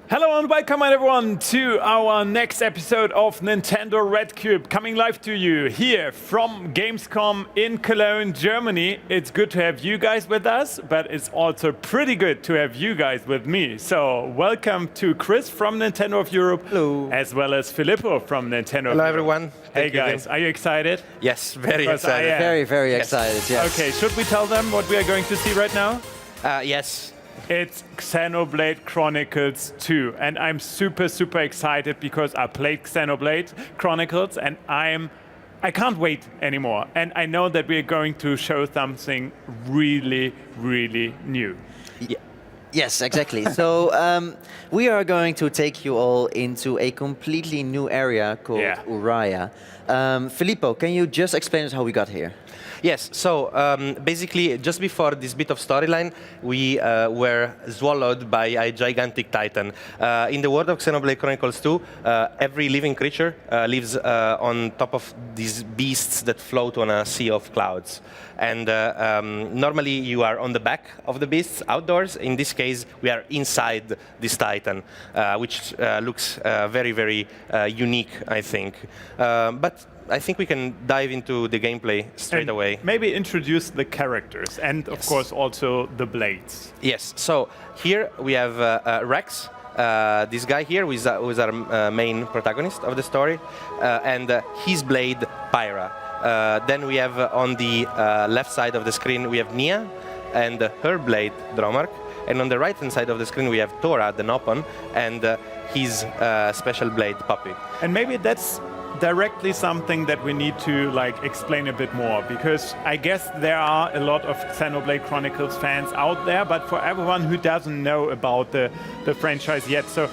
Hello and welcome everyone to our next episode of Nintendo Red Cube, coming live to you here from Gamescom in Cologne, Germany. It's good to have you guys with us, but it's also pretty good to have you guys with me. So welcome to Chris from Nintendo of Europe. Hello. As well as Filippo from Nintendo of Hello Europe. everyone. Hey guys, are you excited? Yes, very Because I excited. am. Very excited, yes. Okay, should we tell them what we are going to see right now? Yes. It's Xenoblade Chronicles 2, and I'm super excited because I played Xenoblade Chronicles and I can't wait anymore. And I know that we're going to show something really new. Yes, exactly. So we are going to take you all into a completely new area called Uraya. Filippo, can you just explain us how we got here? Yes, so basically just before this bit of storyline, we were swallowed by a gigantic titan. In the world of Xenoblade Chronicles 2, every living creature lives on top of these beasts that float on a sea of clouds. And normally you are on the back of the beasts outdoors. In this case, we are inside this titan, which looks very unique, I think. But I think we can dive into the gameplay straight away. Maybe introduce the characters and, of course, also the blades. Yes, so here we have Rex, this guy here who is our main protagonist of the story, and his blade, Pyra. Then we have on the left side of the screen, we have Nia and her blade, Dromark. And on the right-hand side of the screen, we have Tora, the Nopon, and his special blade, Puppy. And maybe that's directly something that we need to explain a bit more, because I guess there are a lot of Xenoblade Chronicles fans out there, but for everyone who doesn't know about the franchise yet, so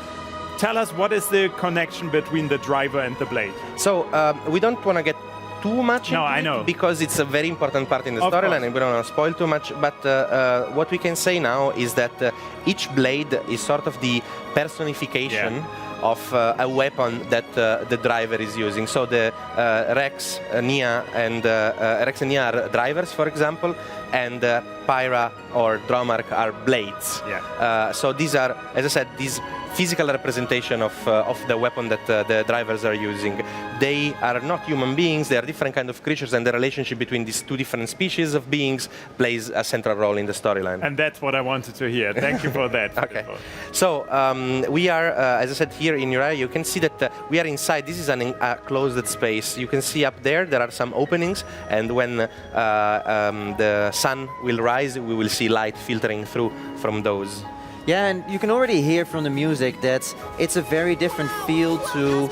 tell us, what is the connection between the driver and the blade? So we don't want to get too much into I know. it because it's a very important part in the storyline and we don't want to spoil too much, but what we can say now is that each blade is sort of the personification of a weapon that the driver is using. So the Rex, Nia, and are drivers, for example, and Pyra or Dromark are blades. So these are, as I said, these physical representation of the weapon that the drivers are using. They are not human beings, they are different kind of creatures, and the relationship between these two different species of beings plays a central role in the storyline. And that's what I wanted to hear. Thank you for that. Okay. So we are, as I said, here in Uraya. You can see that we are inside. This is a closed space. You can see up there are some openings, and when the sun will rise, we will see light filtering through from those. Yeah, and you can already hear from the music that it's a very different feel to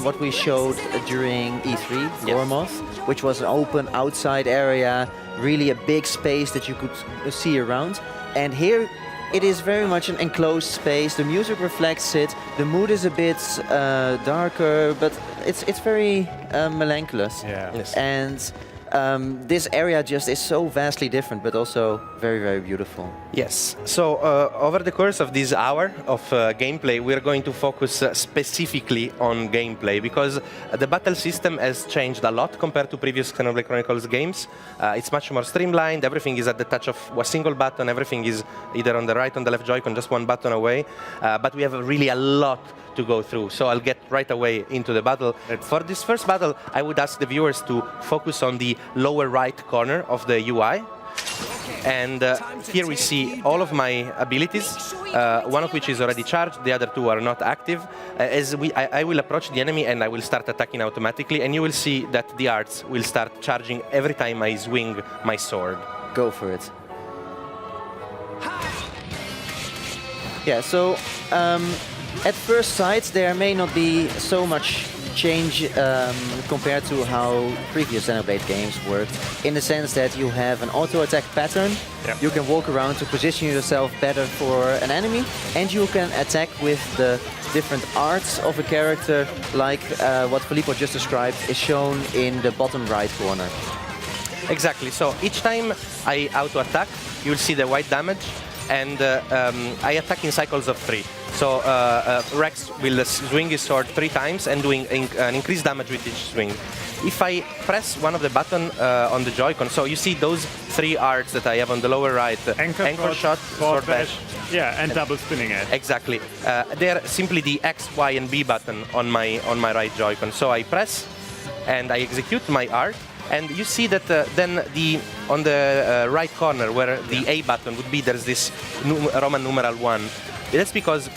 what we showed during E3, Gormoth, which was an open outside area, really a big space that you could see around. And here it is very much an enclosed space. The music reflects it. The mood is a bit darker, but it's very melancholic. Yeah. Yes. And this area just is so vastly different, but also very beautiful. Yes. So over the course of this hour of gameplay, we're going to focus specifically on gameplay, because the battle system has changed a lot compared to previous Xenoblade Chronicles games. It's much more streamlined. Everything is at the touch of a single button. Everything is either on the right, on the left Joy-Con, just one button away. But we have really a lot to go through. So I'll get right away into the battle. For this first battle, I would ask the viewers to focus on the lower right corner of the UI. And here we see all of my abilities, one of which is already charged, the other two are not active. I will approach the enemy and I will start attacking automatically, and you will see that the arts will start charging every time I swing my sword. Go for it. Yeah, so at first sight there may not be so much change compared to how previous Xenoblade games worked, in the sense that you have an auto-attack pattern, you can walk around to position yourself better for an enemy, and you can attack with the different arts of a character, like what Filippo just described is shown in the bottom right corner. Exactly, so each time I auto-attack, you'll see the white damage, and I attack in cycles of 3. So Rex will swing his sword 3 times and doing an increased damage with each swing. If I press one of the button on the Joy-Con, so you see those 3 arts that I have on the lower right, anchor shot, sword bash. Yeah, and double spinning edge. Exactly. They're simply the X, Y, and B button on my right Joy-Con. So I press and I execute my art, and you see that then on the right corner where the A button would be, there's this Roman numeral 1. That's because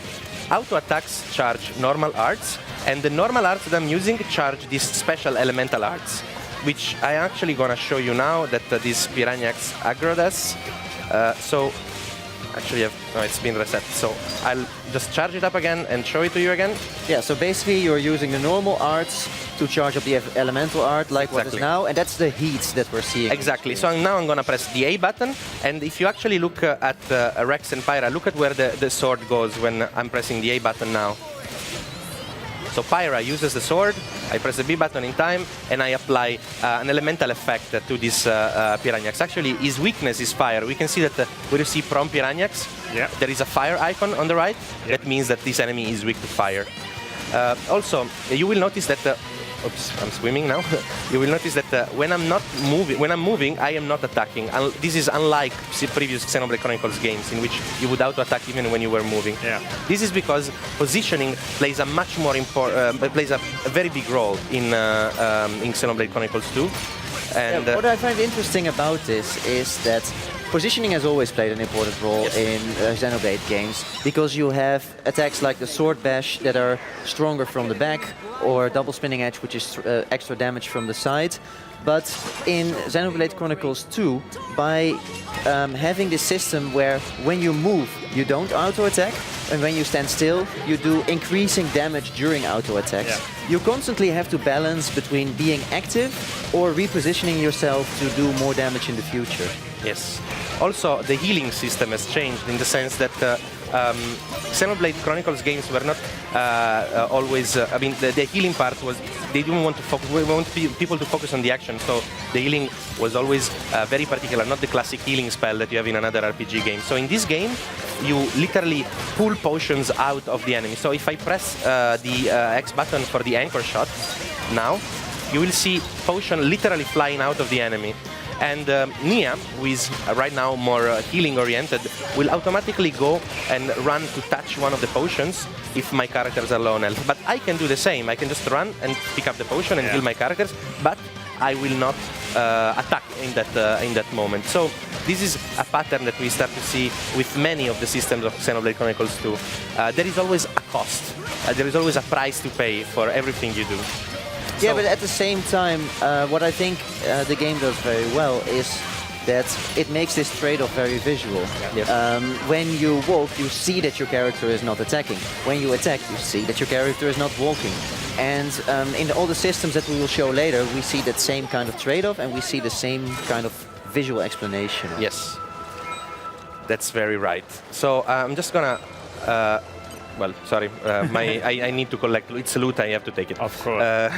auto attacks charge normal arts, and the normal arts that I'm using charge these special elemental arts, which I actually gonna show you now that these Piranhax aggroed us. So actually it's been reset, so I'll just charge it up again and show it to you again. Yeah, so basically you're using the normal arts to charge up the elemental art like what is now, and that's the heats that we're seeing. Exactly, so now I'm gonna press the A button, and if you actually look at Rex and Pyra, look at where the sword goes when I'm pressing the A button now. So Pyra uses the sword, I press the B button in time, and I apply an elemental effect to this Piranhax. Actually, his weakness is fire. We can see that where you see Prom Piranhax, there is a fire icon on the right. That means that this enemy is weak to fire. Also, you will notice that oops, I'm swimming now. You will notice that when I'm moving, I am not attacking. This is unlike previous Xenoblade Chronicles games in which you would auto-attack even when you were moving. Yeah. This is because positioning plays a much more plays a very big role in Xenoblade Chronicles 2. And what I find interesting about this is that positioning has always played an important role in Xenoblade games, because you have attacks like the sword bash that are stronger from the back, or double spinning edge, which is extra damage from the side. But in Xenoblade Chronicles 2, by having this system where when you move, you don't auto-attack, and when you stand still, you do increasing damage during auto-attacks. You constantly have to balance between being active or repositioning yourself to do more damage in the future. Yes. Also, the healing system has changed in the sense that Xenoblade Chronicles games were not always. I mean, the healing part was they didn't want to focus. We want people to focus on the action, so the healing was always very particular, not the classic healing spell that you have in another RPG game. So in this game, you literally pull potions out of the enemy. So if I press the X button for the anchor shot, now you will see potion literally flying out of the enemy. And Nia, who is right now more healing-oriented, will automatically go and run to touch one of the potions if my characters are low on health. But I can do the same. I can just run and pick up the potion and heal my characters, but I will not attack in that moment. So this is a pattern that we start to see with many of the systems of Xenoblade Chronicles 2. There is always a cost. There is always a price to pay for everything you do. Yeah, but at the same time, what I think the game does very well is that it makes this trade-off very visual. Yes. When you walk, you see that your character is not attacking. When you attack, you see that your character is not walking. And in all the systems that we will show later, we see that same kind of trade-off, and we see the same kind of visual explanation. Yes, that's very right. So I'm just gonna... well, sorry, I need to collect. It's loot. I have to take it. Of course.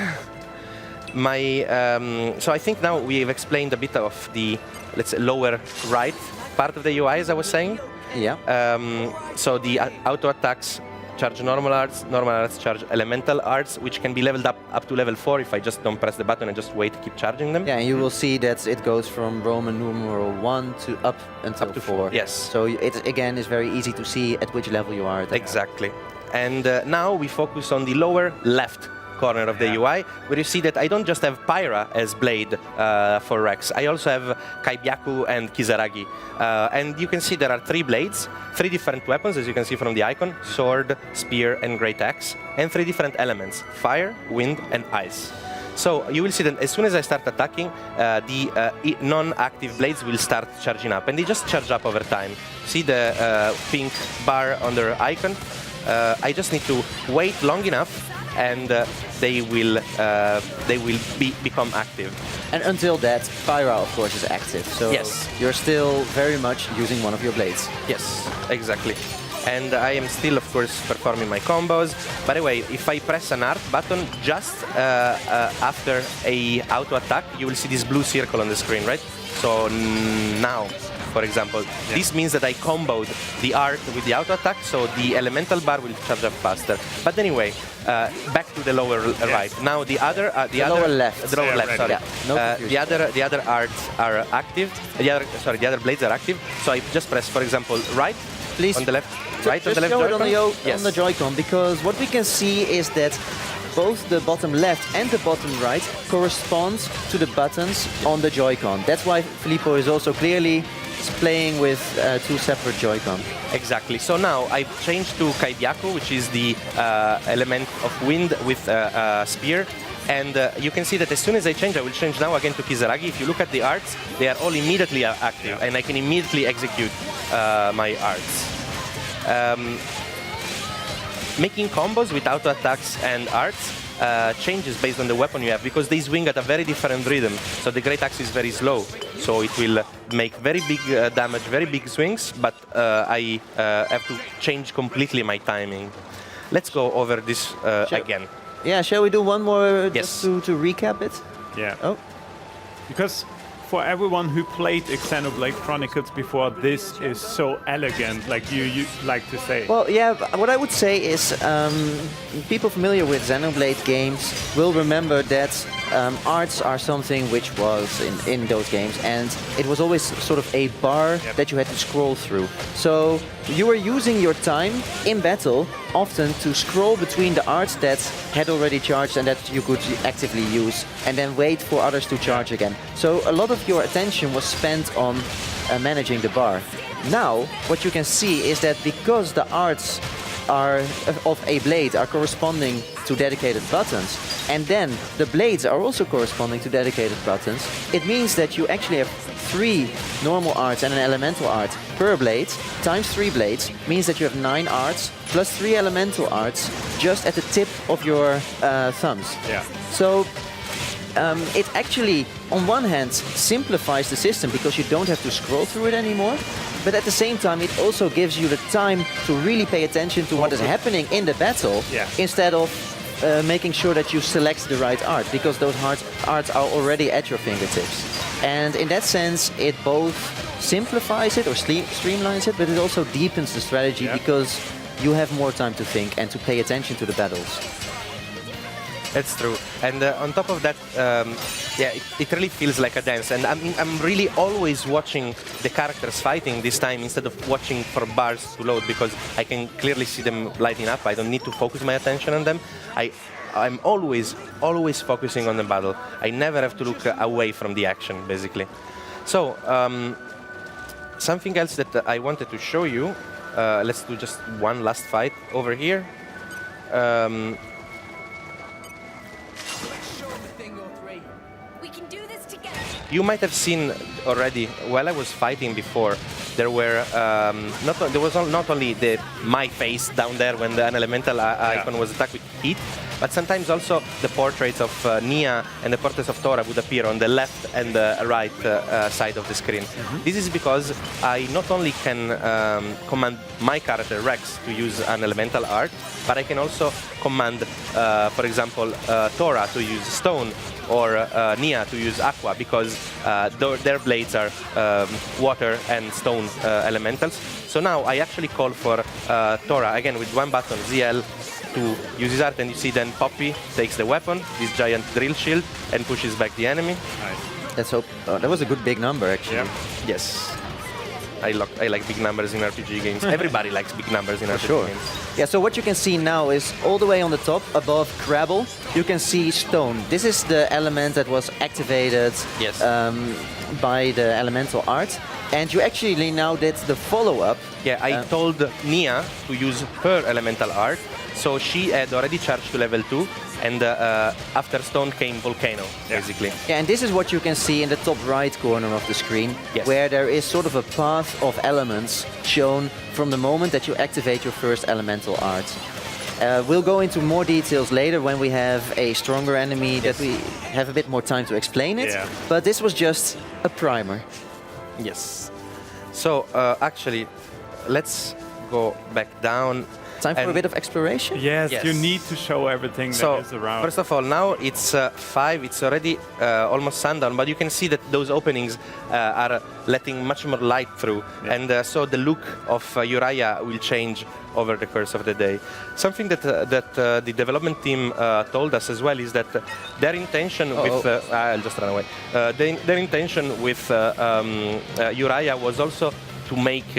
So I think now we have explained a bit of the, let's say, lower right part of the UI, as I was saying. Yeah. So the auto attacks charge normal arts charge elemental arts, which can be leveled up to level 4 if I just don't press the button and just wait to keep charging them. Yeah, and you will see that it goes from Roman numeral 1 to up until 4. Yes. So it again is very easy to see at which level you are at. Exactly. And now we focus on the lower left corner of the UI, where you see that I don't just have Pyra as blade for Rex. I also have Kaibyaku and Kisaragi. And you can see there are 3 blades, 3 different weapons, as you can see from the icon: sword, spear, and great axe, and 3 different elements: fire, wind, and ice. So you will see that as soon as I start attacking, the non-active blades will start charging up, and they just charge up over time. See the pink bar on their icon? I just need to wait long enough, and they will become active. And until that, Pyra, of course, is active. So yes, you're still very much using one of your blades. Yes, exactly. And I am still, of course, performing my combos. By the way, if I press an art button just after a auto attack, you will see this blue circle on the screen, right? So now, for example. This means that I comboed the art with the auto attack, so the elemental bar will charge up faster. But anyway, back to the lower right. Now the lower left. The lower left. Sorry. Yeah, no the other arts are active. The other blades are active. So I just press, for example, right. Please. On the left. So Right on the left show it Joy-Con? on the Joy-Con, because what we can see is that both the bottom left and the bottom right correspond to the buttons on the Joy-Con. That's why Filippo is also clearly playing with two separate Joy-Con. Exactly. So now I've changed to Kaidiaku, which is the element of wind with a spear. And you can see that as soon as I change, I will change now again to Kisaragi. If you look at the arts, they are all immediately active, and I can immediately execute my arts. Making combos with auto attacks and arts changes based on the weapon you have, because they swing at a very different rhythm. So the Great Axe is very slow, so it will make very big damage, very big swings, but I have to change completely my timing. Let's go over this again. Yeah, shall we do one more Yes. just to recap it? Yeah. Oh. Because for everyone who played Xenoblade Chronicles before, this is so elegant, like you like to say. Well, yeah, what I would say is people familiar with Xenoblade games will remember that arts are something which was in those games, and it was always sort of a bar that you had to scroll through. So you were using your time in battle often to scroll between the arts that had already charged and that you could actively use, and then wait for others to charge again. So a lot of your attention was spent on managing the bar. Now, what you can see is that because the arts of a blade are corresponding to dedicated buttons, and then the blades are also corresponding to dedicated buttons, it means that you actually have 3 normal arts and an elemental art per blade, times 3 blades, means that you have 9 arts plus 3 elemental arts just at the tip of your thumbs. Yeah. So it actually, on one hand, simplifies the system because you don't have to scroll through it anymore, but at the same time it also gives you the time to really pay attention to what is happening in the battle, instead of making sure that you select the right art, because those arts are already at your fingertips. And in that sense, it both simplifies it or streamlines it, but it also deepens the strategy because you have more time to think and to pay attention to the battles. That's true. And on top of that, it really feels like a dance. And I'm really always watching the characters fighting this time instead of watching for bars to load, because I can clearly see them lighting up. I don't need to focus my attention on them. I'm always focusing on the battle. I never have to look away from the action, basically. So, something else that I wanted to show you. Let's do just one last fight over here. You might have seen already, while I was fighting before, there were there was not only my face down there when an elemental icon was attacked with heat, but sometimes also the portraits of Nia and the portraits of Tora would appear on the left and the right side of the screen. This is because I not only can command my character Rex to use an elemental art, but I can also command, for example, Tora to use stone, or Nia to use aqua, because their blades are water and stone elementals. So now I actually call for Tora, again with one button, ZL, to use his art, and you see then Poppy takes the weapon, this giant drill shield, and pushes back the enemy. Nice. Let's hope. That was a good big number, actually. Yeah. Yes. I like big numbers in RPG games. Everybody likes big numbers in RPG games. Yeah, so what you can see now is all the way on the top, above Crabble, you can see stone. This is the element that was activated by the elemental art. And you actually now did the follow-up. Yeah, I told Nia to use her elemental art, so she had already charged to level 2, and after stone came Volcano, basically. Yeah, and this is what you can see in the top right corner of the screen, where there is sort of a path of elements shown from the moment that you activate your first elemental art. We'll go into more details later when we have a stronger enemy that we have a bit more time to explain it, but this was just a primer. Yes. So, actually, let's go back down. Time for a And- bit of exploration? Yes, Yes. you need to show everything that So, is around. first of all, now it's 5, it's already almost sundown, but you can see that those openings are letting much more light through. Yeah. And so the look of Uriah will change over the course of the day. Something that the development team told us as well is that their intention with... I'll just run away. Their intention with Uriah was also to make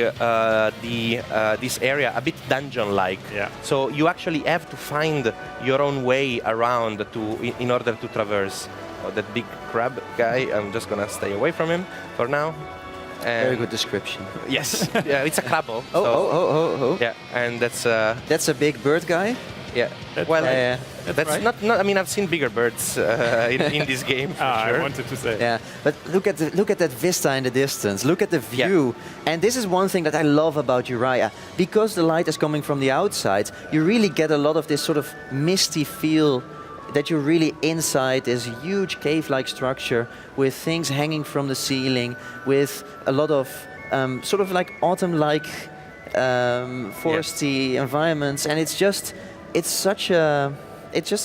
this area a bit dungeon-like. Yeah. So you actually have to find your own way around in order to traverse. Oh, that big crab guy, I'm just gonna stay away from him for now. And Very good description. Yes, yeah, it's a crabble. Oh. Yeah, and that's That's a big bird guy? yeah. That's Well, right. that's right. not. I mean, I've seen bigger birds in this game for sure. I wanted to say. Yeah, but look at that vista in the distance. Look at the view. And this is one thing that I love about Uriah. Because the light is coming from the outside, you really get a lot of this sort of misty feel that you're really inside this huge cave-like structure with things hanging from the ceiling, with a lot of sort of like autumn-like foresty environments, and it's just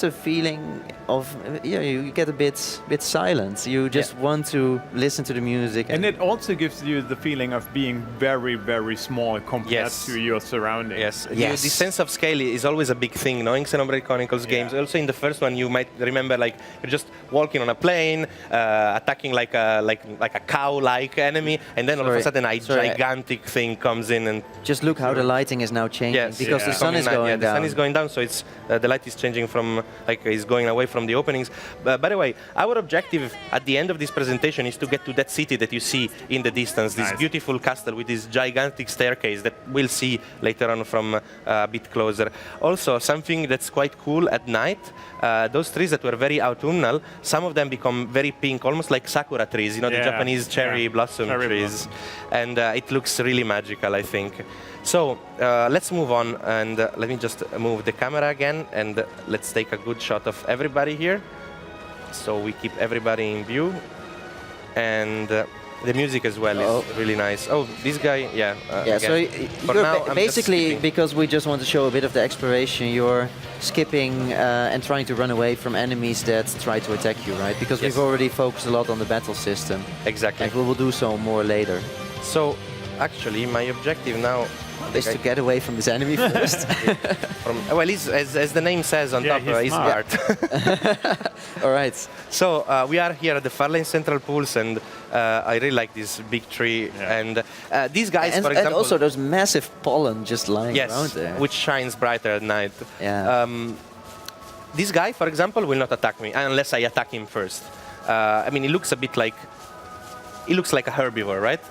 a feeling of you get a bit silent. You just want to listen to the music. And it also gives you the feeling of being very, very small compared Yes. to your surroundings. Yes. Yes. The sense of scale is always a big thing, knowing Xenoblade Chronicles games. Also in the first one, you might remember like you're just walking on a plane, attacking like a cow-like enemy, and then all of a sudden a gigantic thing comes in and Just look how the lighting is now changing, yes, because the sun is going the down. sun is going down, so it's the light is changing from is going away from the openings. By the way, our objective at the end of this presentation is to get to that city that you see in the distance, this Nice. beautiful castle with this gigantic staircase that we'll see later on from a bit closer. Also, something that's quite cool at night, those trees that were very autumnal, some of them become very pink, almost like sakura trees, you know, the Yeah, Japanese cherry blossom cherry trees. blossom. And it looks really magical, I think. So let's move on, and let me just move the camera again, and let's take a good shot of everybody here. So we keep everybody in view, and the music as well is really nice. Oh, this guy, yeah. So For you're now, I'm just basically, skipping. because we just want to show a bit of the exploration, you're skipping and trying to run away from enemies that try to attack you, right? Because Yes. we've already focused a lot on the battle system, Exactly. and we will do so more later. So actually, my objective now Is to get away from this enemy first. well, as the name says on top, he's he's smart. smart. All right. So we are here at the Farlane Central Pools, and I really like this big tree. Yeah. And these guys, And, for and example, also those massive pollen just lying around yes, there. which shines brighter at night. Yeah. This guy, for example, will not attack me unless I attack him first. I mean, he looks a bit like a herbivore, right?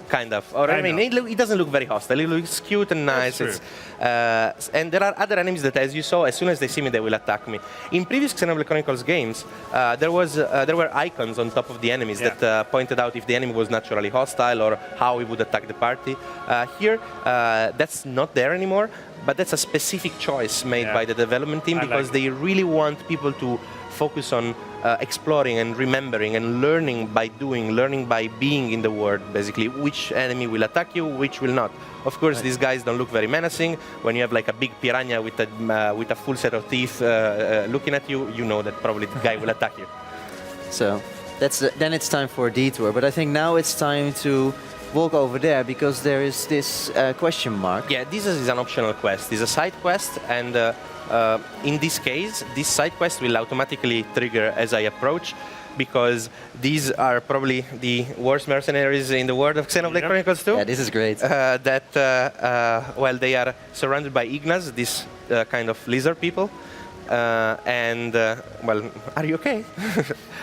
Kind of. Or I mean, he doesn't look very hostile. He looks cute and nice. That's And there are other enemies that, as you saw, as soon as they see me, they will attack me. In previous Xenoblade Chronicles games, there were icons on top of the enemies that pointed out if the enemy was naturally hostile or how he would attack the party. Here, that's not there anymore, but that's a specific choice made by the development team because they really want people to focus on exploring and remembering and learning by doing, learning by being in the world, basically. Which enemy will attack you, which will not. Of course, these guys don't look very menacing. When you have like a big piranha with a full set of teeth looking at you, you know that probably the guy will attack you. So then it's time for a detour. But I think now it's time to walk over there because there is this question mark. Yeah, this is an optional quest. It's a side quest, and in this case, this side quest will automatically trigger as I approach, because these are probably the worst mercenaries in the world of Xenoblade Chronicles 2. Yeah, this is great. Well, they are surrounded by Ignas, these kind of lizard people. Well, are you okay?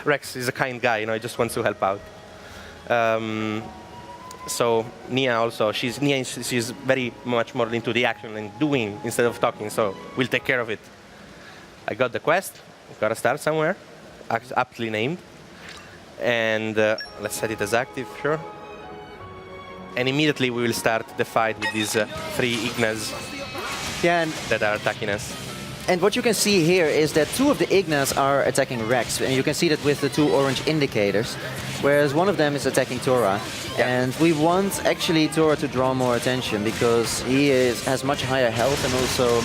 Rex is a kind guy, he just wants to help out. So Nia also, she's very much more into the action and doing instead of talking, so we'll take care of it. I got the quest, gotta start somewhere, aptly named. And let's set it as active, sure. And immediately we will start the fight with these 3 Ignas that are attacking us. And what you can see here is that two of the Ignas are attacking Rex, and you can see that with the two orange indicators, whereas one of them is attacking Tora. Yeah. And we want actually Tora to draw more attention because he has much higher health and also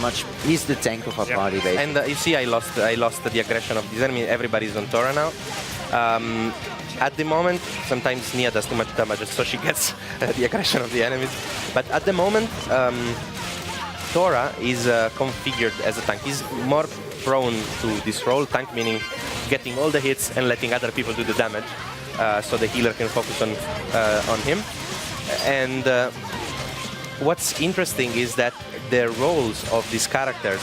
he's the tank of our party basically. And you see, I lost the aggression of this enemy. Everybody's on Tora now. At the moment, sometimes Nia does too much damage, so she gets the aggression of the enemies. But at the moment, Tora is configured as a tank. He's more prone to this role, tank meaning getting all the hits and letting other people do the damage, so the healer can focus on him. And what's interesting is that the roles of these characters,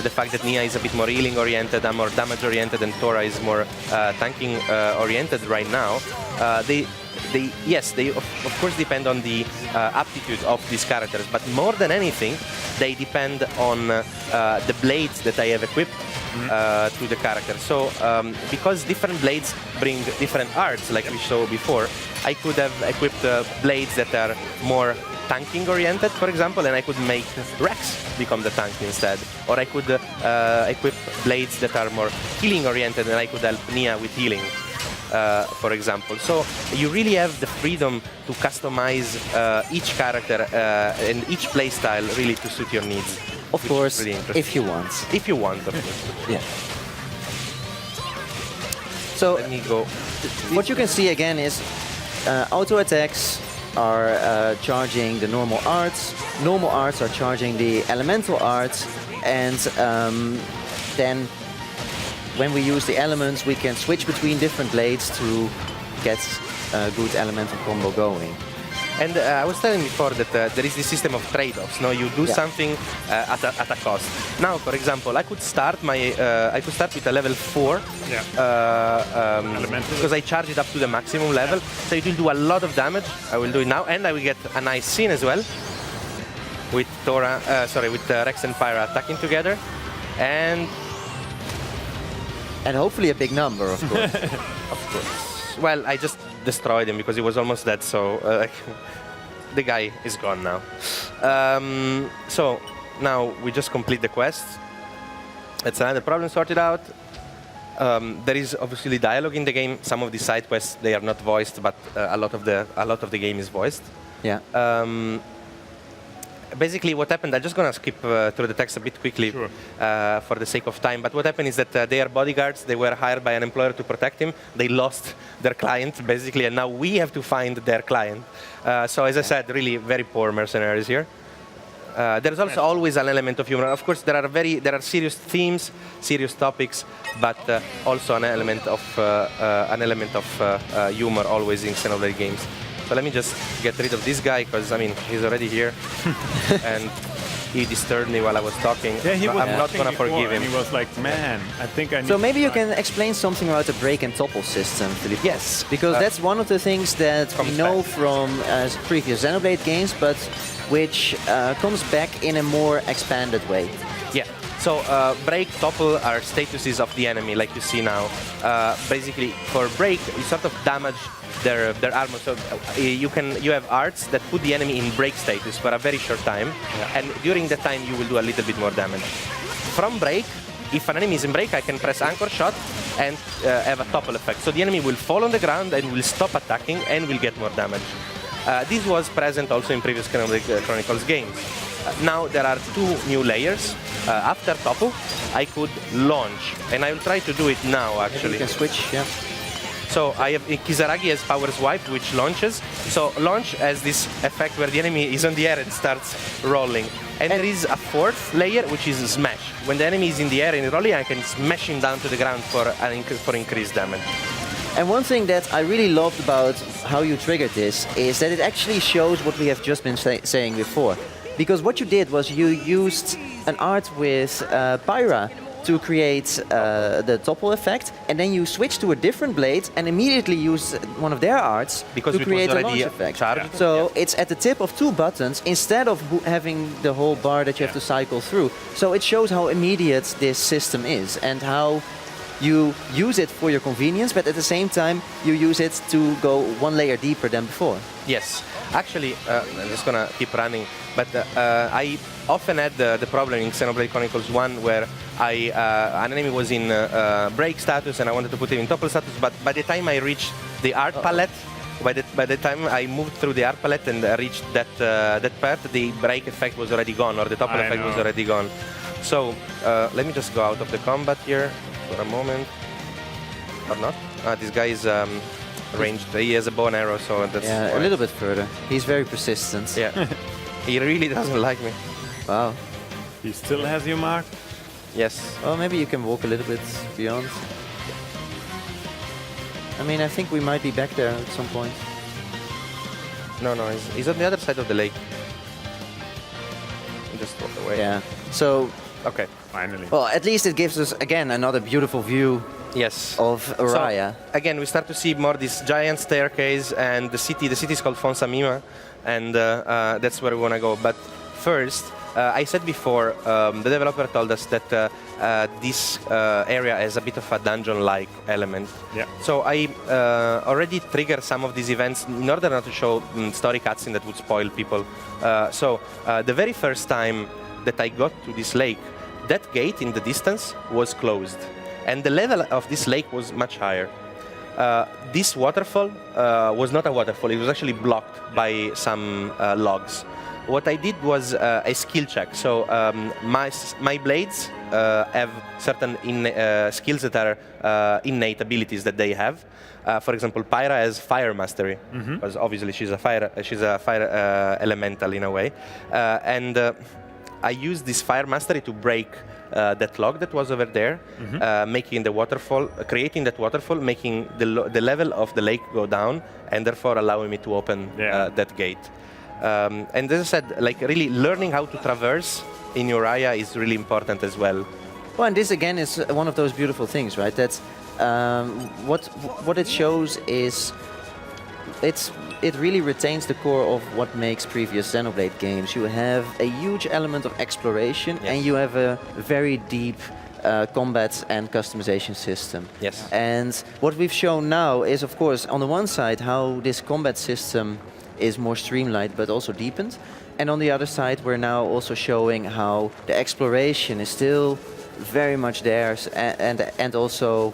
the fact that Nia is a bit more healing oriented and more damage oriented, and Tora is more tanking oriented right now, they of course depend on the aptitude of these characters, but more than anything, they depend on the blades that I have equipped to the character. So because different blades bring different arts, like we saw before, I could have equipped blades that are more tanking oriented, for example, and I could make Rex become the tank instead. Or I could equip blades that are more healing oriented, and I could help Nia with healing, for example. So you really have the freedom to customize each character and each playstyle really to suit your needs. Of course, really if you want. If you want, of course. Yeah. So let me go. What you can see again is auto attacks are charging the normal arts are charging the elemental arts, and then when we use the elements we can switch between different blades to get a good elemental combo going. And I was telling before that there is this system of trade-offs. No, you do something at a cost. Now, for example, I could start with a level 4 because I charge it up to the maximum level. So it will do a lot of damage. I will do it now, and I will get a nice scene as well with with Rex and Pyra attacking together, and hopefully a big number, of course. Of course. Well, I just destroyed him because he was almost dead, so the guy is gone now. So now we just complete the quest. That's another problem sorted out. There is obviously dialogue in the game. Some of the side quests, they are not voiced, but a lot of the game is voiced. Yeah. Basically, what happened, I'm just going to skip through the text a bit quickly for the sake of time, but what happened is that they are bodyguards. They were hired by an employer to protect him. They lost their client, basically, and now we have to find their client. So, as I said, really very poor mercenaries here. There's also always an element of humor. Of course, there are serious themes, serious topics, but also an element of humor always in Xenoblade games. So let me just get rid of this guy, because, I mean, he's already here. And he disturbed me while I was talking. Yeah, he was I'm not going to forgive him. And he was like, man, I think I need So maybe you can explain something about the break and topple system, Philippe. Yes. Because that's one of the things that we know from previous Xenoblade games, but which comes back in a more expanded way. Yeah. So break, topple are statuses of the enemy, like you see now. Basically, for break, you sort of damage their armor. So you have arts that put the enemy in break status for a very short time, and during that time you will do a little bit more damage. From break, if an enemy is in break, I can press anchor shot and have a topple effect. So the enemy will fall on the ground and will stop attacking and will get more damage. This was present also in previous Xenoblade Chronicles games. Now there are two new layers. After topple, I could launch, and I will try to do it now, actually. You can switch, yeah. So I have Kisaragi as power swipe, which launches. So launch has this effect where the enemy is on the air and starts rolling. And there is a fourth layer, which is smash. When the enemy is in the air and rolling, I can smash him down to the ground for increased damage. And one thing that I really loved about how you triggered this is that it actually shows what we have just been saying before. Because what you did was you used an art with Pyra to create the topple effect, and then you switch to a different blade and immediately use one of their arts because to create a launch effect. Charged. So it's at the tip of two buttons instead of having the whole bar that you have to cycle through. So it shows how immediate this system is and how you use it for your convenience, but at the same time you use it to go one layer deeper than before. Yes. Actually, I'm just going to keep running, but I often had the problem in Xenoblade Chronicles 1 where an enemy was in break status, and I wanted to put him in topple status. But by the time I reached the art palette, by the time I moved through the art palette and reached that part, the break effect was already gone, or the topple effect was already gone. So let me just go out of the combat here for a moment, or not. This guy is ranged. He has a bow and arrow, so that's a little bit further. He's very persistent. Yeah, he really doesn't like me. Wow. He still has you marked? Yes. Well, maybe you can walk a little bit beyond. I mean, I think we might be back there at some point. No, he's on the other side of the lake. Just walk away. Yeah. So. Okay. Finally. Well, at least it gives us again another beautiful view. Yes. Of Araya. So, again, we start to see more this giant staircase and the city. The city is called Fonsamima, and that's where we want to go. But first, I said before, the developer told us that this area has a bit of a dungeon-like element. Yeah. So I already triggered some of these events in order not to show story cutscene that would spoil people. So the very first time that I got to this lake, that gate in the distance was closed. And the level of this lake was much higher. This waterfall was not a waterfall. It was actually blocked by some logs. What I did was a skill check. So my blades have certain skills that are innate abilities that they have. For example, Pyra has fire mastery, because obviously she's a fire elemental in a way. And I used this fire mastery to break that log that was over there, making the waterfall, creating that waterfall, making the level of the lake go down, and therefore allowing me to open that gate. And as I said, like really learning how to traverse in Araya is really important as well. Well, and this again is one of those beautiful things, right? That's what it shows is it really retains the core of what makes previous Xenoblade games. You have a huge element of exploration, and you have a very deep combat and customization system. Yes. And what we've shown now is, of course, on the one side, how this combat system is more streamlined but also deepened. And on the other side, we're now also showing how the exploration is still very much there and also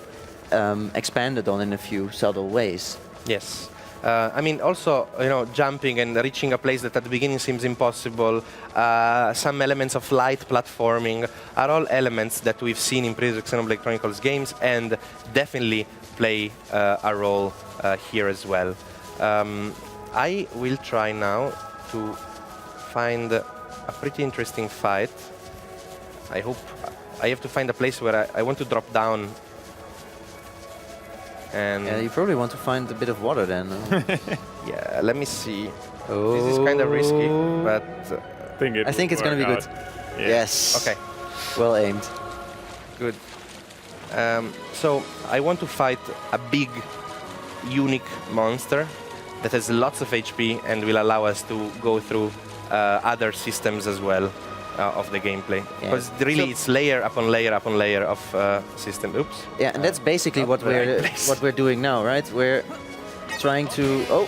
expanded on in a few subtle ways. Yes. I mean, also, jumping and reaching a place that at the beginning seems impossible, some elements of light platforming are all elements that we've seen in previous Xenoblade Chronicles games and definitely play a role here as well. I will try now to find a pretty interesting fight. I hope I have to find a place where I want to drop down. And yeah, you probably want to find a bit of water then. yeah, let me see. This is kind of risky, but I think it's going to be good. Yeah. Yes. Okay. Well aimed. Good. So I want to fight a big, unique monster that has lots of HP and will allow us to go through other systems as well of the gameplay. Because really it's layer upon layer upon layer of system. Oops. Yeah, and that's basically what we're doing now, right? We're trying to... Oh.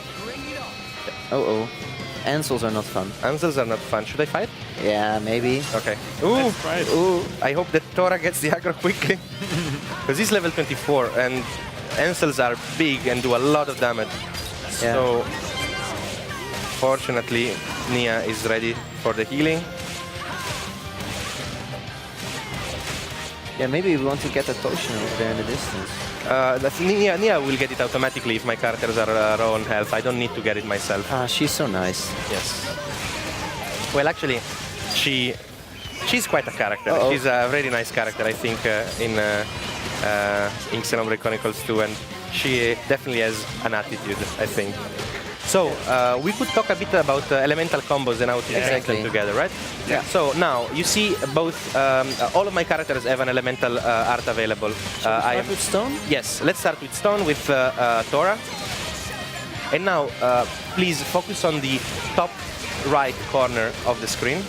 Ansels are not fun. Ansels are not fun. Should I fight? Yeah, maybe. Okay. Ooh. Right. Ooh. I hope that Tora gets the aggro quickly. Because he's level 24 and Ansels are big and do a lot of damage. Yeah. So, fortunately, Nia is ready for the healing. Yeah, maybe we want to get a potion over there in the distance. Nia will get it automatically if my characters are low on health. I don't need to get it myself. Ah, she's so nice. Yes. Well, actually, she's quite a character. Uh-oh. She's a very nice character, I think, in Xenoblade Chronicles 2, and she definitely has an attitude, I think. So, we could talk a bit about elemental combos and how to use them together, right? Yeah. So now, you see both, all of my characters have an elemental art available. Start with stone? Yes, let's start with stone with Tora. And now, please focus on the top right corner of the screen.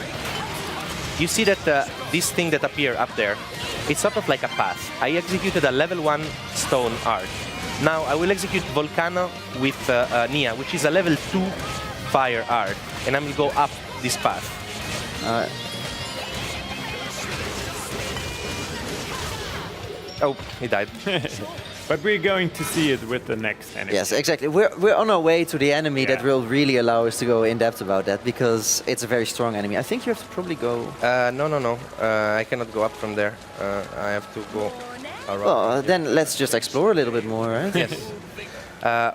You see that this thing that appears up there, it's sort of like a path. I executed a level 1 stone art. Now I will execute Volcano with Nia, which is a level 2 fire art, and I will go up this path. Oh, he died. But we're going to see it with the next enemy. Yes, exactly. We're on our way to the enemy that will really allow us to go in depth about that, because it's a very strong enemy. I think you have to probably go... No. I cannot go up from there. I have to go around. Well, then let's just explore a little bit more, right? Yes.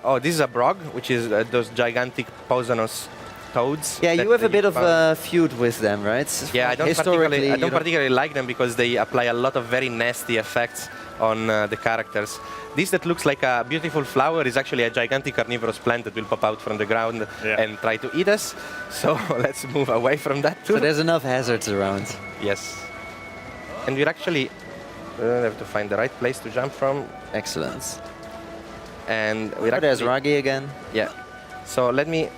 Oh, this is a Brog, which is those gigantic poisonous toads. Yeah, that you have a bit of found. a feud with them, right? Yeah, I don't Historically, particularly like them because they apply a lot of very nasty effects on the characters. This that looks like a beautiful flower is actually a gigantic carnivorous plant that will pop out from the ground and try to eat us. So let's move away from that too. So there's enough hazards around. Yes. And we're actually have to find the right place to jump from. Excellent. And we're There's Ragi again. Yeah. So let me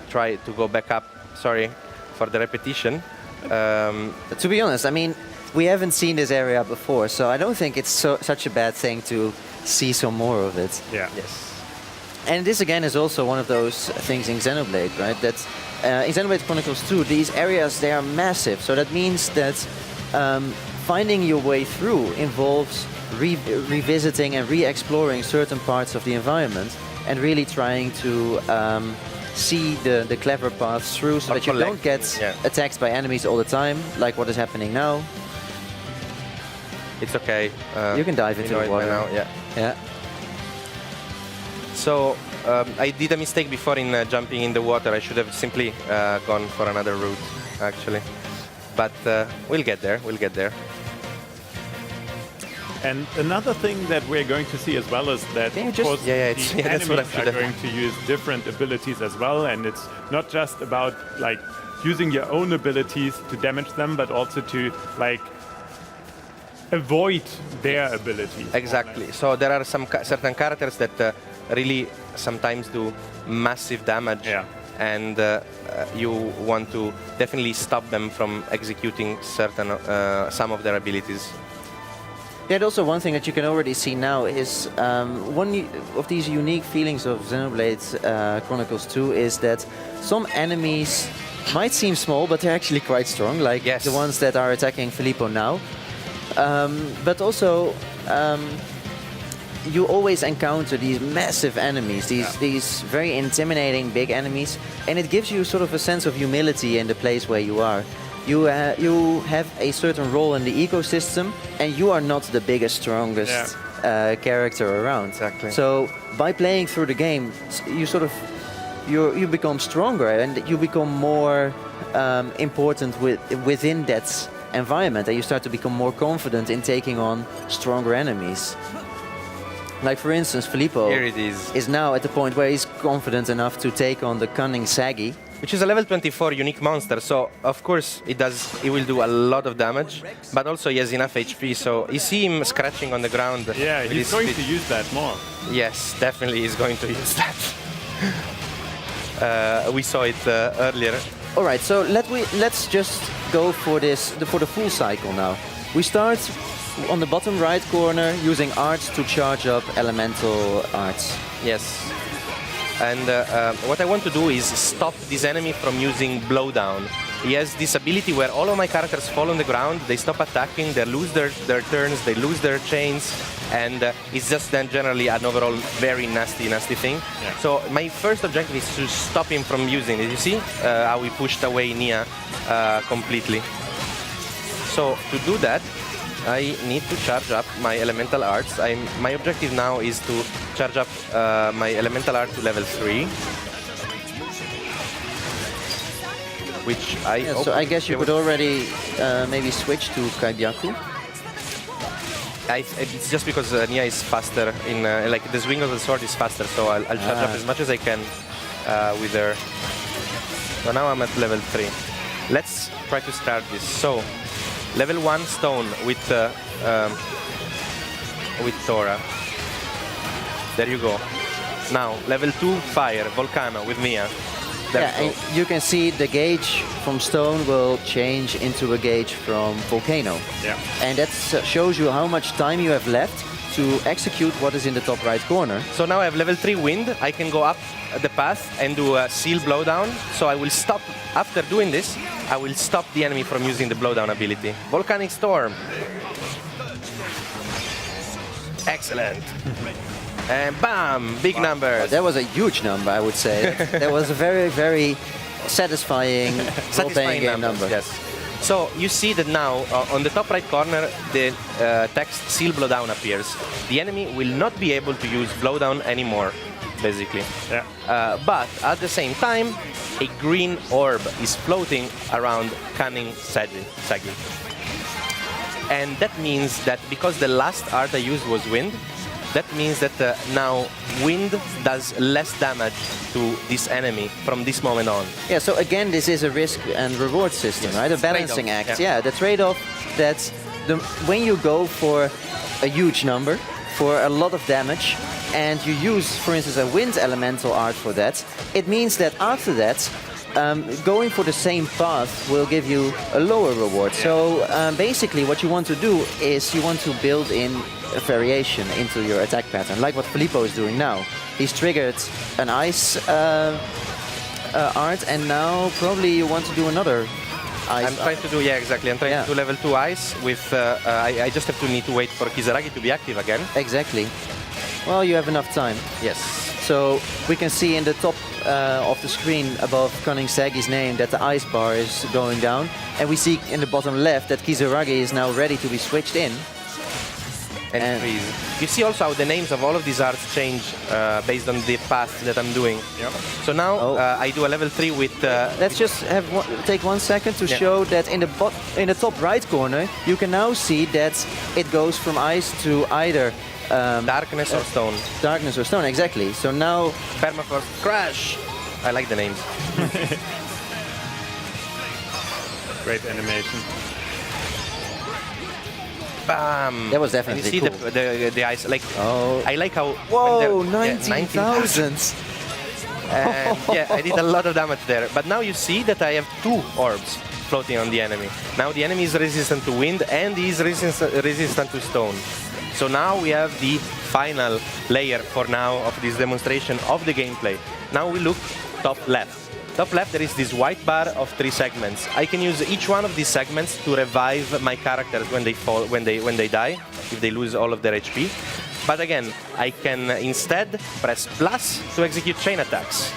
try to go back up. Sorry for the repetition. To be honest, I mean, we haven't seen this area before, so I don't think it's such a bad thing to see some more of it. Yeah. Yes. And this again is also one of those things in Xenoblade, right? That in Xenoblade Chronicles 2, these areas, they are massive. So that means that finding your way through involves revisiting and re-exploring certain parts of the environment and really trying to see the clever paths through so that you don't get attacked by enemies all the time, like what is happening now. It's okay. You can dive into the water now. Yeah. So I did a mistake before in jumping in the water. I should have simply gone for another route, actually. But we'll get there. We'll get there. And another thing that we're going to see as well is that, of course, the enemies are going to use different abilities as well, and it's not just about like using your own abilities to damage them, but also to like avoid their abilities. Exactly. So there are some certain characters that really sometimes do massive damage, and you want to definitely stop them from executing certain some of their abilities. Yeah, and also one thing that you can already see now is one of these unique feelings of Xenoblade Chronicles 2 is that some enemies might seem small, but they're actually quite strong, like the ones that are attacking Filippo now. But also, you always encounter these massive enemies, these very intimidating big enemies, and it gives you sort of a sense of humility in the place where you are. You have a certain role in the ecosystem, and you are not the biggest, strongest character around. Exactly. So by playing through the game, you become stronger, and you become more important within that environment, and you start to become more confident in taking on stronger enemies. Like for instance, Filippo is now at the point where he's confident enough to take on the cunning Saggy, which is a level 24 unique monster, so of course it will do a lot of damage, but also he has enough HP, so you see him scratching on the ground. Yeah, he's going to use that more. Yes, definitely he's going to use that. We saw it earlier. All right, so let's just go for the full cycle now. We start on the bottom right corner using arts to charge up elemental arts. Yes. And what I want to do is stop this enemy from using blowdown. He has this ability where all of my characters fall on the ground, they stop attacking, they lose their turns, they lose their chains, and it's just then generally an overall very nasty thing. Yeah. So my first objective is to stop him from using it. You see how we pushed away Nia completely. So to do that, I need to charge up my elemental arts. My objective now is to charge up my elemental art to level 3. Which so I guess you could already maybe switch to Kagyaku. It's just because Nia is faster in like the swing of the sword is faster, so I'll charge up as much as I can with her. So now I'm at level 3. Let's try to start this. So level 1 stone with Tora. There you go. Now level 2 fire Volcano with Mia. And you can see the gauge from stone will change into a gauge from volcano. Yeah. And that shows you how much time you have left to execute what is in the top right corner. So now I have level 3 wind. I can go up the path and do a seal blowdown. So I will stop, after doing this, I will stop the enemy from using the blowdown ability. Volcanic Storm. Excellent. And bam, big numbers. That was a huge number, I would say. That was a very, very satisfying role-playing game number. Yes. So you see that now on the top right corner, the text seal blowdown appears. The enemy will not be able to use blowdown anymore, basically. Yeah. But at the same time, a green orb is floating around Cunning Segi. And that means that because the last art I used was wind, that means that now wind does less damage to this enemy from this moment on. Yeah, so again, this is a risk and reward system, right? A balancing act. Yeah, the trade-off that's when you go for a huge number, for a lot of damage, and you use, for instance, a wind elemental art for that, it means that after that, going for the same path will give you a lower reward. Yeah. So basically what you want to do is you want to build in a variation into your attack pattern, like what Filippo is doing now. He's triggered an ice art, and now probably you want to do another ice. I'm trying to do, yeah, exactly. I'm trying to do level 2 ice with, I just have to need to wait for Kisaragi to be active again. Exactly. Well, you have enough time. Yes. So we can see in the top of the screen above Cunning Segi's name that the ice bar is going down. And we see in the bottom left that Kisaragi is now ready to be switched in. And freeze. You see also how the names of all of these arts change based on the path that I'm doing. Yep. So now I do a level 3 with... Let's just take 1 second to show that in the top right corner, you can now see that it goes from ice to either... darkness or stone. Darkness or stone, exactly. So now... Permafrost Crash! I like the names. Great animation. Bam! That was definitely cool. cool. The ice, like, I like how... Whoa, 19,000! And yeah, I did a lot of damage there. But now you see that I have 2 orbs floating on the enemy. Now the enemy is resistant to wind and he is resistant to stone. So now we have the final layer for now of this demonstration of the gameplay. Now we look top left. Top left, there is this white bar of 3 segments. I can use each one of these segments to revive my characters when they fall, when they die, if they lose all of their HP. But again, I can instead press plus to execute chain attacks.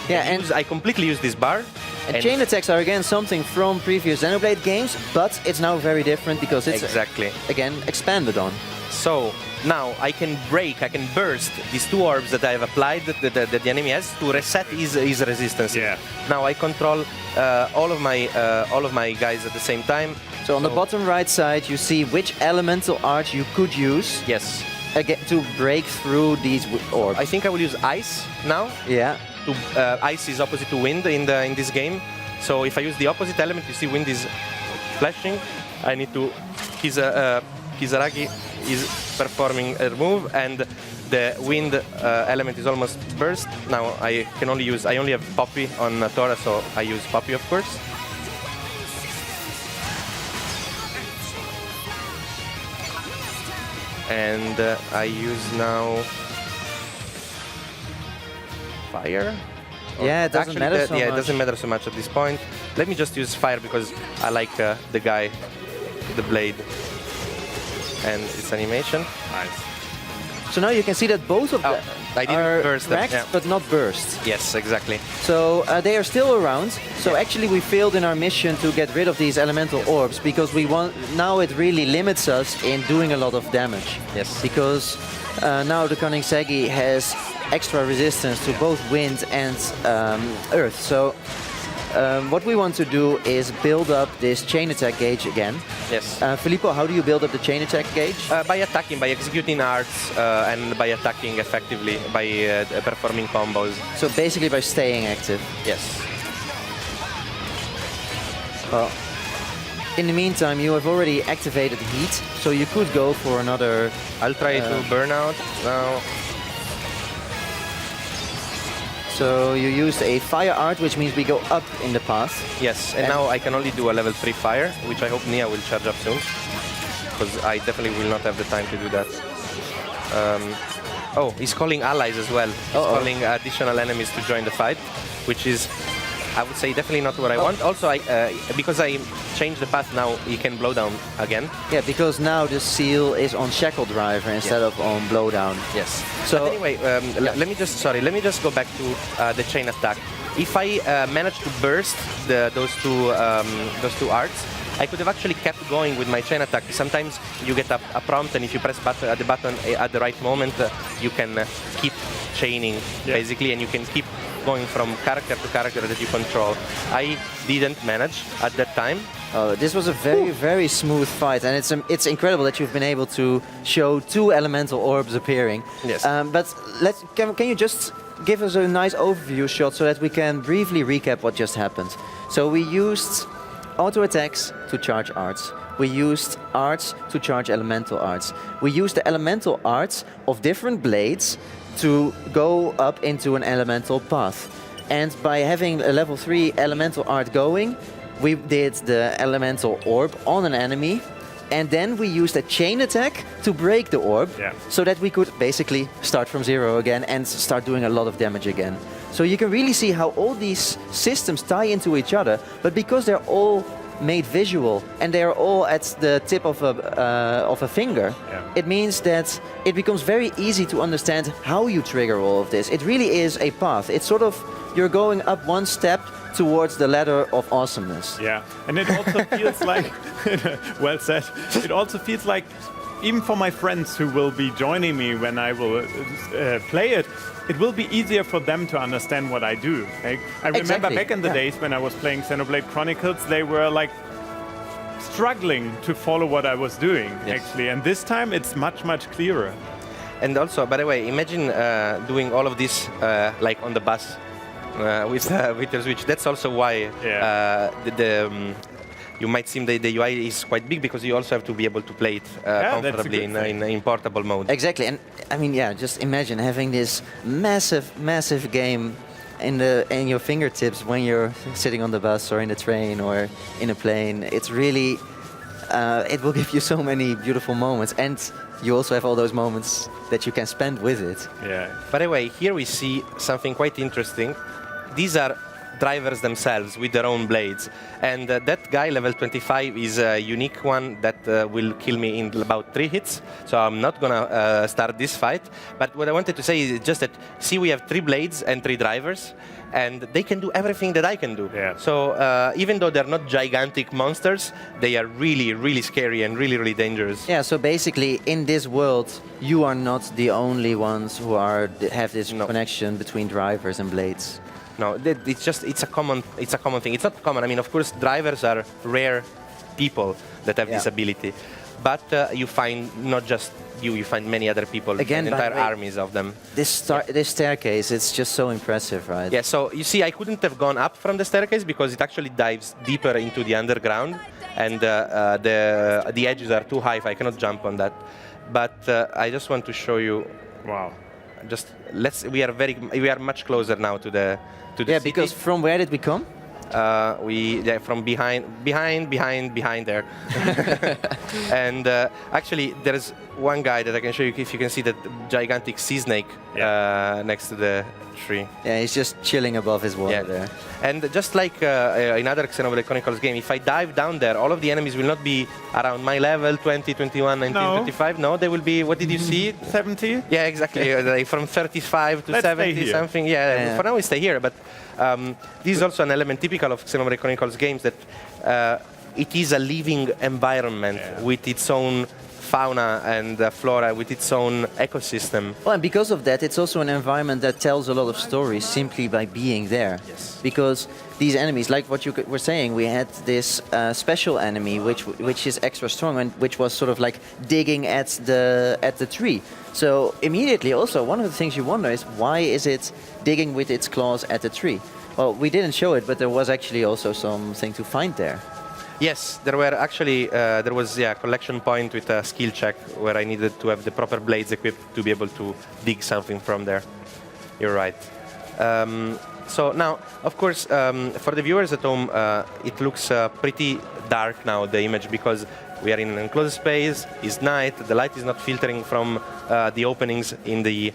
Yeah, and I completely use this bar. And chain attacks are again something from previous Xenoblade games, but it's now very different because it's again expanded on. So now I can burst these 2 orbs that I have applied that the enemy has to reset his resistance. Yeah. Now I control all of my guys at the same time. So on the bottom right side, you see which elemental art you could use. Yes. Again, to break through these orbs. I think I will use ice now. Yeah. Ice is opposite to wind in this game. So if I use the opposite element, you see wind is flashing. I need to. Kisaragi is performing a move, and the wind element is almost burst. Now I only have Poppy on Tora, so I use Poppy, of course. And I use now fire. Yeah, it doesn't matter so much. Yeah, it doesn't matter so much at this point. Let me just use fire because I like the guy, the blade, and its animation. Nice. So now you can see that both of them are cracked, but not burst. Yes, exactly. So they are still around. So actually we failed in our mission to get rid of these elemental orbs because we want now it really limits us in doing a lot of damage. Yes. Because now the Cunning Segi has extra resistance to both wind and earth. So what we want to do is build up this chain attack gauge again. Yes. Filippo, how do you build up the chain attack gauge? By attacking, by executing arts, and by attacking effectively, by performing combos. So basically by staying active. Yes. Well, in the meantime, you have already activated heat, so you could go for another... I'll try to burn out now. So you used a fire art, which means we go up in the path. Yes, and now I can only do a level 3 fire, which I hope Nia will charge up soon, because I definitely will not have the time to do that. Oh, he's calling allies as well. He's calling additional enemies to join the fight, which is I would say definitely not what I want. Also, because I changed the path now, you can blow down again. Yeah, because now the seal is on shackle driver instead of on blowdown. Yes. So but anyway, let me just go back to the chain attack. If I manage to burst those two arts, I could have actually kept going with my chain attack. Sometimes you get a prompt, and if you press the button at the right moment, you can keep chaining, basically, and you can keep going from character to character that you control. I didn't manage at that time. This was a very smooth fight, and it's incredible that you've been able to show 2 elemental orbs appearing. Yes. But can you just give us a nice overview shot so that we can briefly recap what just happened? So we used auto attacks to charge arts. We used arts to charge elemental arts. We used the elemental arts of different blades to go up into an elemental path. And by having a level 3 elemental art going, we did the elemental orb on an enemy, and then we used a chain attack to break the orb, so that we could basically start from 0 again and start doing a lot of damage again. So you can really see how all these systems tie into each other, but because they're all made visual and they're all at the tip of a finger, it means that it becomes very easy to understand how you trigger all of this. It really is a path. It's sort of, you're going up one step towards the ladder of awesomeness. Yeah, and it also feels like, well said, it also feels like, even for my friends who will be joining me when I will play it, it will be easier for them to understand what I do. Like, I remember back in the days when I was playing Xenoblade Chronicles, they were like struggling to follow what I was doing, actually. And this time it's much clearer. And also, by the way, imagine doing all of this like on the bus with your Switch. That's also why you might seem the UI is quite big, because you also have to be able to play it comfortably in portable mode. Exactly, and I mean, just imagine having this massive game in your fingertips when you're sitting on the bus or in the train or in a plane. It's really, it will give you so many beautiful moments, and you also have all those moments that you can spend with it. Yeah. By the way, here we see something quite interesting. These are drivers themselves with their own blades, and that guy level 25 is a unique one that will kill me in about 3 hits, so I'm not gonna start this fight. But what I wanted to say is just that, see, we have 3 blades and 3 drivers, and they can do everything that I can do. So even though they're not gigantic monsters, they are really scary and really dangerous. Yeah, so basically in this world you are not the only ones who have this connection between drivers and blades. No, it's a common thing. It's not common. I mean, of course, drivers are rare people that have this ability, but you find not just you find many other people, again, entire armies of them. This staircase, it's just so impressive, right? Yeah, so you see, I couldn't have gone up from the staircase because it actually dives deeper into the underground, and the edges are too high, I cannot jump on that. But I just want to show you. Wow. Just we are much closer now to the city. Because from where did we come? From behind there. And actually, there's one guy that I can show you, if you can see that gigantic sea snake next to the tree. Yeah, he's just chilling above his water there. And just like in other Xenoblade Chronicles game, if I dive down there, all of the enemies will not be around my level, 20, 21, 19, 25. No, they will be, what did you see? 70? Yeah, exactly. Like from 35 to 70 something. Yeah, for now we stay here. But this is also an element typical of Xenoblade Chronicles games, that it is a living environment with its own fauna and flora, with its own ecosystem. Well, and because of that, it's also an environment that tells a lot of stories simply by being there. Yes. Because these enemies, like what you were saying, we had this special enemy which is extra strong and which was sort of like digging at the tree. So immediately, also one of the things you wonder is, why is it digging with its claws at the tree? Well, we didn't show it, but there was actually also something to find there. Yes, there were actually there was a collection point with a skill check where I needed to have the proper blades equipped to be able to dig something from there. You're right. So now, of course, for the viewers at home, it looks pretty dark now, the image, because we are in an enclosed space. It's night. The light is not filtering from the openings on the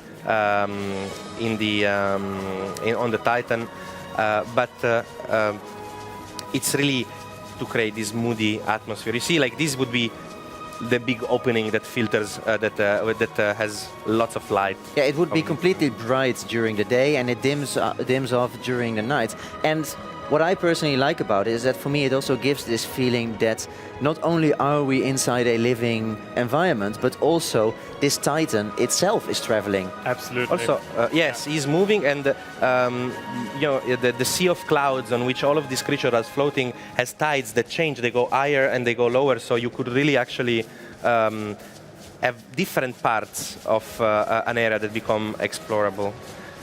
Titan. but it's really to create this moody atmosphere. You see, like this would be the big opening that filters, that has lots of light. Yeah, it would be completely bright during the day, and it dims off during the night. And what I personally like about it is that for me it also gives this feeling that not only are we inside a living environment, but also this Titan itself is traveling. Absolutely. Also, yes, he's moving, and you know, the sea of clouds on which all of these creatures are floating has tides that change. They go higher and they go lower, so you could really actually have different parts of an area that become explorable.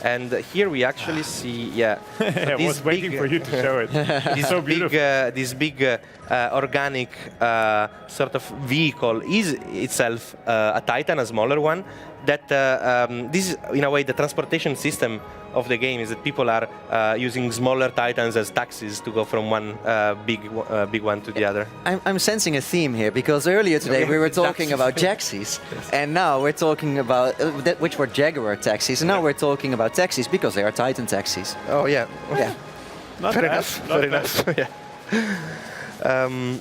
And here we actually see, yeah. So I was waiting for you to show it. It's so beautiful. This big organic sort of vehicle is itself a Titan, a smaller one. That this is, in a way, the transportation system of the game is that people are using smaller Titans as taxis to go from one big one to the other. I'm sensing a theme here, because earlier today we were talking about Jaxies, and now we're talking about which were Jaguar taxis, and now we're talking about taxis because they are Titan taxis. Oh yeah, Yeah. Not fair bad, enough. not Fair bad. enough. Yeah.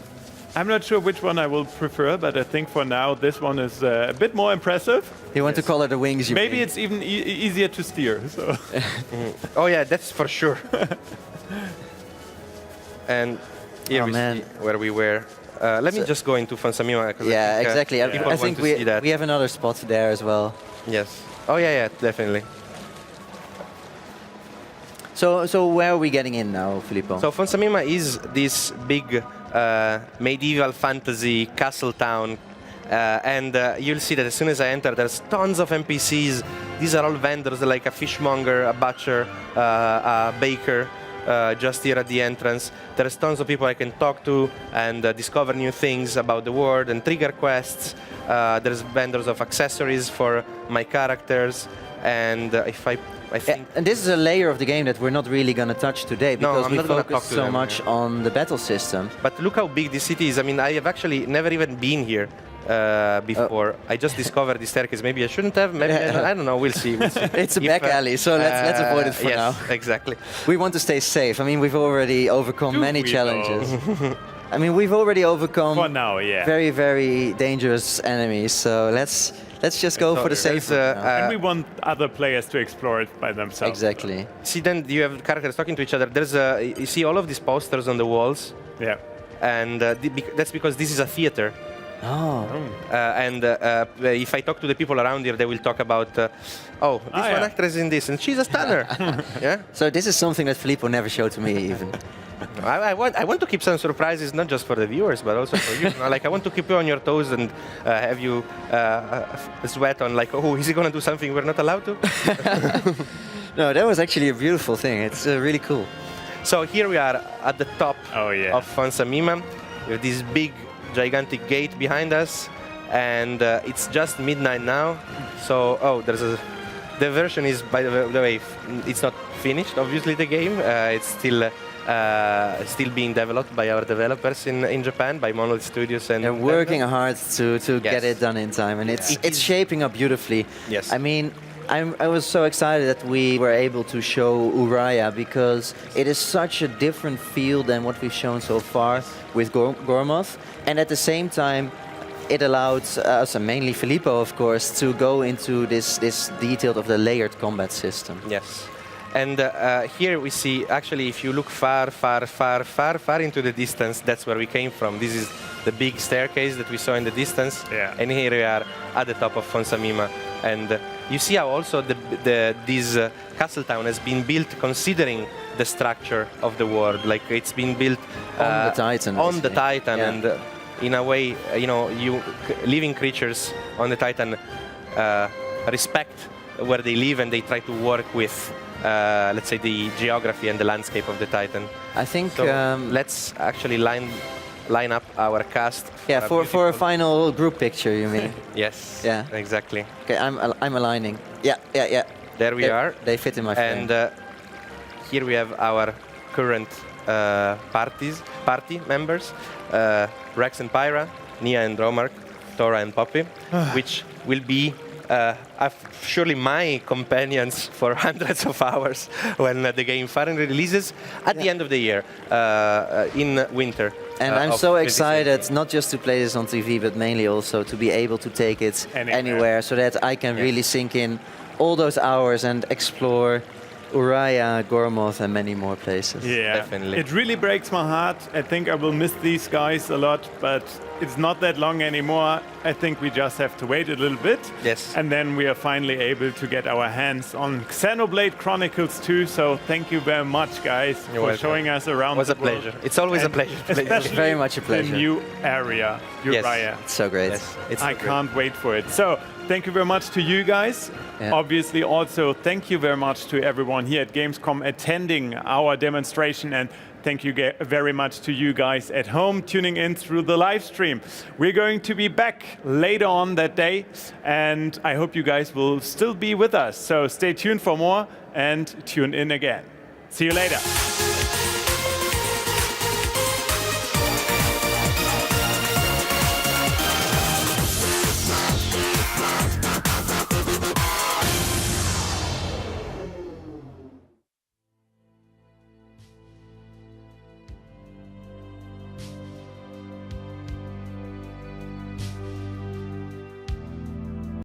I'm not sure which one I will prefer, but I think for now this one is a bit more impressive. You want to color the wings, you Maybe mean? it's even easier to steer. So. Oh yeah, that's for sure. And here we see where we were. Let me just go into Fonsamima. Yeah, exactly. I think we have another spot there as well. Yes. Oh yeah, definitely. So where are we getting in now, Filippo? So Fonsamima is this big medieval fantasy castle town, and you'll see that as soon as I enter, there's tons of NPCs. These are all vendors, like a fishmonger, a butcher, a baker, just here at the entrance. There's tons of people I can talk to and discover new things about the world and trigger quests. There's vendors of accessories for my characters, and I think... And this is a layer of the game that we're not really going to touch today, because we focus so much on the battle system. But look how big this city is. I mean, I have actually never even been here before. I just discovered the staircase. Maybe I shouldn't have. Maybe I don't know. We'll see. It's a back alley, so let's avoid it for now. Exactly. We want to stay safe. I mean, we've already overcome many challenges. I mean, we've already overcome for now, yeah. very, very dangerous enemies. So let's just go for the safe route. And we want other players to explore it by themselves. Exactly. See, then you have characters talking to each other. There's you see all of these posters on the walls. Yeah. And that's because this is a theater. Oh. And if I talk to the people around here, they will talk about, this one actress in this, and she's a stunner. Yeah. So this is something that Filippo never showed to me, even. I want to keep some surprises, not just for the viewers, but also for you. Like, I want to keep you on your toes and have you sweat on, like, oh, is he going to do something we're not allowed to? No, that was actually a beautiful thing. It's really cool. So here we are at the top of Fonsamima. We have this big, gigantic gate behind us, and it's just midnight now. So, the version is, by the way, it's not finished, obviously, the game. It's still being developed by our developers in Japan, by Monolith Studios, and they're working hard to get it done in time, and it's shaping up beautifully. Yes. I mean, I was so excited that we were able to show Uraya, because it is such a different feel than what we've shown so far with Gormoth, and at the same time it allowed us, and mainly Filippo of course, to go into this detail of the layered combat system. Yes. And here we see, actually, if you look far into the distance, that's where we came from. This is the big staircase that we saw in the distance. Yeah. And here we are at the top of Fonsamima. And you see how also this castle town has been built considering the structure of the world. Like, it's been built on the Titan. On the Titan, yeah. And in a way, living creatures on the Titan respect where they live, and they try to work with, let's say, the geography and the landscape of the Titan. I think so let's actually line up our cast. Yeah, for a final group picture, you mean? Yes. Yeah. Exactly. Okay, I'm aligning. Yeah. There we are. They fit in my frame. And here we have our current party members: Rex and Pyra, Nia and Dromark, Tora and Poppy, which will be I've surely my companions for hundreds of hours when the game finally releases at the end of the year in winter. And I'm of so 2017. excited, not just to play this on TV, but mainly also to be able to take it anywhere so that I can really sink in all those hours and explore Uraya, Gormoth, and many more places. Yeah, Definitely. It really breaks my heart. I think I will miss these guys a lot, but it's not that long anymore. I think we just have to wait a little bit. Yes. And then we are finally able to get our hands on Xenoblade Chronicles 2. So thank you very much, guys, for welcome. showing us around. It was the a pleasure. world. It's always a And pleasure. Especially Very much a pleasure. the new area, Yes. Uraya. It's so great. Yes, it's I so great. can't wait for it. So thank you very much to you guys. Yeah. Obviously, also thank you very much to everyone here at Gamescom attending our demonstration, and thank you very much to you guys at home tuning in through the live stream. We're going to be back later on that day, and I hope you guys will still be with us. So stay tuned for more and tune in again. See you later.